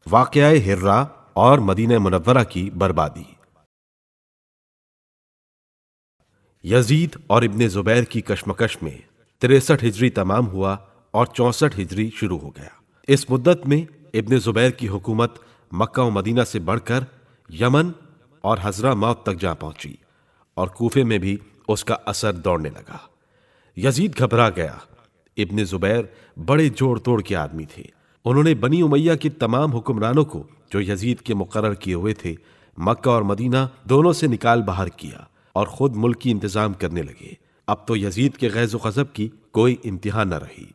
واقعہ ہرہ اور مدینہ منورہ کی بربادی۔ یزید اور ابن زبیر کی کشمکش میں 63 ہجری تمام ہوا اور 64 ہجری شروع ہو گیا۔ اس مدت میں ابن زبیر کی حکومت مکہ و مدینہ سے بڑھ کر یمن اور حضرہ موت تک جا پہنچی اور کوفے میں بھی اس کا اثر دوڑنے لگا۔ یزید گھبرا گیا۔ ابن زبیر بڑے جوڑ توڑ کے آدمی تھے۔ انہوں نے بنی امیہ کے تمام حکمرانوں کو جو یزید کے مقرر کیے ہوئے تھے مکہ اور مدینہ دونوں سے نکال باہر کیا اور خود ملکی انتظام کرنے لگے۔ اب تو یزید کے غیظ و غضب کی کوئی انتہا نہ رہی۔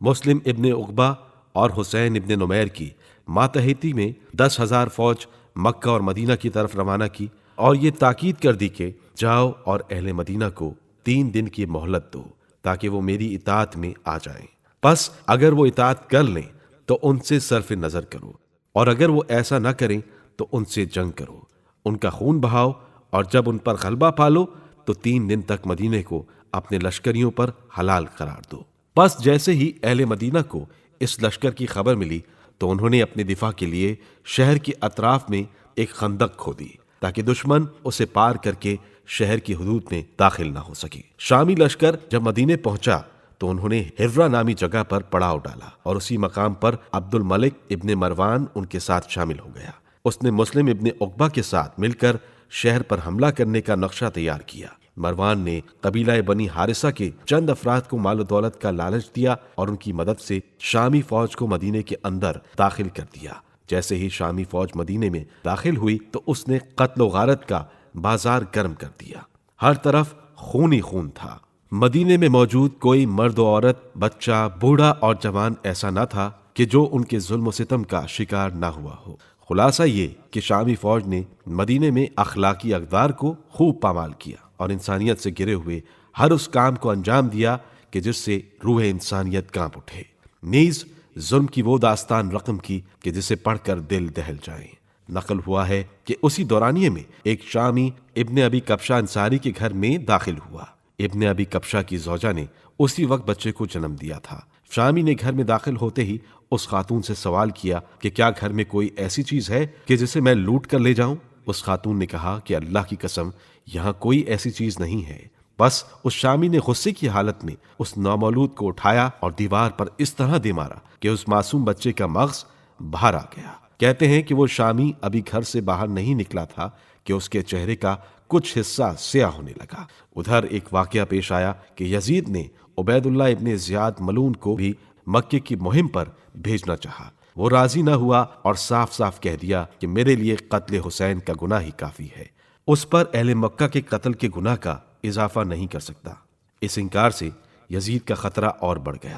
مسلم ابن عقبہ اور حسین ابن نمیر کی ماتحتی میں 10,000 فوج مکہ اور مدینہ کی طرف روانہ کی اور یہ تاکید کر دی کہ جاؤ اور اہل مدینہ کو 3 دن کی مہلت دو تاکہ وہ میری اطاعت میں آ جائیں۔ پس اگر وہ اطاعت کر لیں تو ان سے صرف نظر کرو، اور اگر وہ ایسا نہ کریں تو ان سے جنگ کرو، ان کا خون بہاؤ، اور جب ان پر غلبہ پالو تو 3 دن تک مدینے کو اپنے لشکریوں پر حلال قرار دو۔ پس جیسے ہی اہل مدینہ کو اس لشکر کی خبر ملی تو انہوں نے اپنے دفاع کے لیے شہر کے اطراف میں ایک خندق کھودی تاکہ دشمن اسے پار کر کے شہر کی حدود میں داخل نہ ہو سکے۔ شامی لشکر جب مدینے پہنچا تو انہوں نے ہرہ نامی جگہ پر پڑاؤ ڈالا اور اسی مقام پر عبد الملک ابن مروان ان کے ساتھ شامل ہو گیا۔ اس نے مسلم ابن عقبہ کے ساتھ مل کر شہر پر حملہ کرنے کا نقشہ تیار کیا۔ مروان نے قبیلہ بنی حارثہ کے چند افراد کو مال و دولت کا لالچ دیا اور ان کی مدد سے شامی فوج کو مدینے کے اندر داخل کر دیا۔ جیسے ہی شامی فوج مدینے میں داخل ہوئی تو اس نے قتل و غارت کا بازار گرم کر دیا۔ ہر طرف خون ہی خون تھا۔ مدینے میں موجود کوئی مرد و عورت، بچہ، بوڑھا اور جوان ایسا نہ تھا کہ جو ان کے ظلم و ستم کا شکار نہ ہوا ہو۔ خلاصہ یہ کہ شامی فوج نے مدینے میں اخلاقی اقدار کو خوب پامال کیا اور انسانیت سے گرے ہوئے ہر اس کام کو انجام دیا کہ جس سے روح انسانیت کانپ اٹھے۔ نیز ظلم کی وہ داستان رقم کی کہ جسے پڑھ کر دل دہل جائیں۔ نقل ہوا ہے کہ اسی دورانیے میں ایک شامی ابن ابی کبشہ انصاری کے گھر میں داخل ہوا۔ ابن ابی کبشہ کی زوجہ نے اسی وقت بچے کو جنم دیا تھا۔ شامی نے گھر میں داخل ہوتے ہی اس خاتون سے سوال کیا کہ کیا گھر میں کوئی ایسی چیز ہے کہ جسے میں لوٹ کر لے جاؤں؟ اس خاتون نے کہا کہ اللہ کی قسم یہاں کوئی ایسی چیز نہیں ہے۔ بس اس شامی نے غصے کی حالت میں اس نومولود کو اٹھایا اور دیوار پر اس طرح دے مارا کہ اس معصوم بچے کا مغز باہر آ گیا۔ کہتے ہیں کہ وہ شامی ابھی گھر سے باہر نہیں نکلا تھا کہ اس کے چہرے کا کچھ حصہ سیاہ ہونے لگا۔ ادھر ایک واقعہ پیش آیا کہ یزید نے عبید اللہ ابن زیاد ملعون کو بھی مکے کی مہم پر بھیجنا چاہا۔ وہ راضی نہ ہوا اور صاف صاف کہہ دیا کہ میرے لیے قتل حسین کا گناہ ہی کافی ہے، اس پر اہل مکہ کے قتل کے گناہ کا اضافہ نہیں کر سکتا۔ اس انکار سے یزید کا خطرہ اور بڑھ گیا۔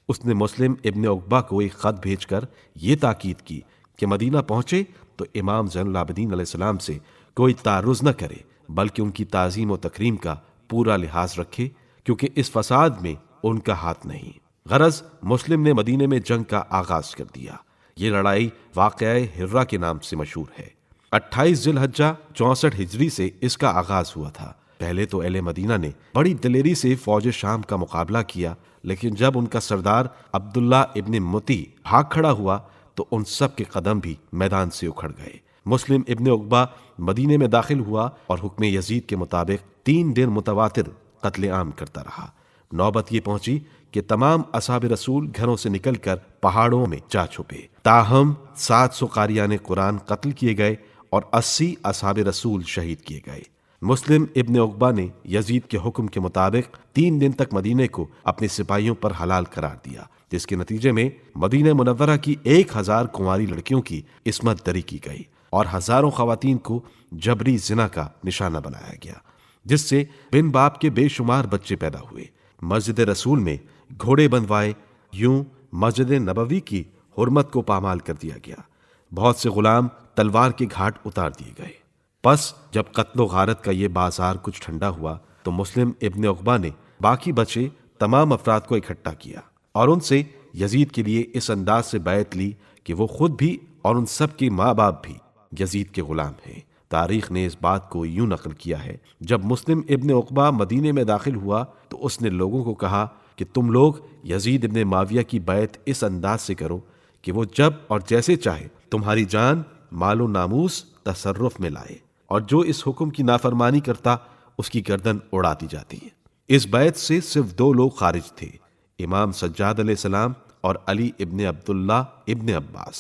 اس نے مسلم ابن عقبہ کو ایک خط بھیج کر یہ تاکید کی کہ مدینہ پہنچے تو امام زین العابدین علیہ السلام سے کوئی تعرض نہ کرے بلکہ ان کی تعظیم و تکریم کا پورا لحاظ رکھے، کیونکہ اس فساد میں ان کا ہاتھ نہیں۔ غرض مسلم نے مدینے میں جنگ کا آغاز کر دیا۔ یہ لڑائی واقعہ ہرہ کے نام سے مشہور ہے۔ 28 ذی الحجہ 64 ہجری سے اس کا آغاز ہوا تھا۔ پہلے تو اہل مدینہ نے بڑی دلیری سے فوج شام کا مقابلہ کیا، لیکن جب ان کا سردار عبداللہ ابن متی بھاگ کھڑا ہوا تو ان سب کے قدم بھی میدان سے اکھڑ گئے۔ مسلم ابن عقبہ مدینے میں داخل ہوا اور حکم یزید کے مطابق 3 دن متواتر قتل عام کرتا رہا۔ نوبت یہ پہنچی کہ تمام اصحاب رسول گھروں سے نکل کر پہاڑوں میں جا چھپے۔ تاہم 700 قاریان قرآن قتل کیے گئے اور 80 اصحاب رسول شہید کیے گئے۔ مسلم ابن عقبہ نے یزید کے حکم کے مطابق 3 دن تک مدینے کو اپنے سپاہیوں پر حلال قرار دیا، جس کے نتیجے میں مدینہ منورہ کی 1000 کنواری لڑکیوں کی عصمت دری کی گئی اور ہزاروں خواتین کو جبری زنا کا نشانہ بنایا گیا، جس سے بن باپ کے بے شمار بچے پیدا ہوئے۔ مسجد رسول میں گھوڑے بندوائے، یوں مسجد نبوی کی حرمت کو پامال کر دیا گیا۔ بہت سے غلام تلوار کے گھاٹ اتار دیے گئے۔ پس جب قتل و غارت کا یہ بازار کچھ ٹھنڈا ہوا تو مسلم ابن عقبہ نے باقی بچے تمام افراد کو اکٹھا کیا اور ان سے یزید کے لیے اس انداز سے بیعت لی کہ وہ خود بھی اور ان سب کے ماں باپ بھی یزید کے غلام ہیں۔ تاریخ نے اس بات کو یوں نقل کیا ہے، جب مسلم ابن عقبہ مدینے میں داخل ہوا تو اس نے لوگوں کو کہا کہ تم لوگ یزید ابن معاویہ کی بیعت اس انداز سے کرو کہ وہ جب اور جیسے چاہے تمہاری جان، مال و ناموس تصرف میں لائے، اور جو اس حکم کی نافرمانی کرتا اس کی گردن اڑا دی جاتی ہے۔ اس بیعت سے صرف 2 لوگ خارج تھے، امام سجاد علیہ السلام اور علی ابن عبداللہ ابن عباس۔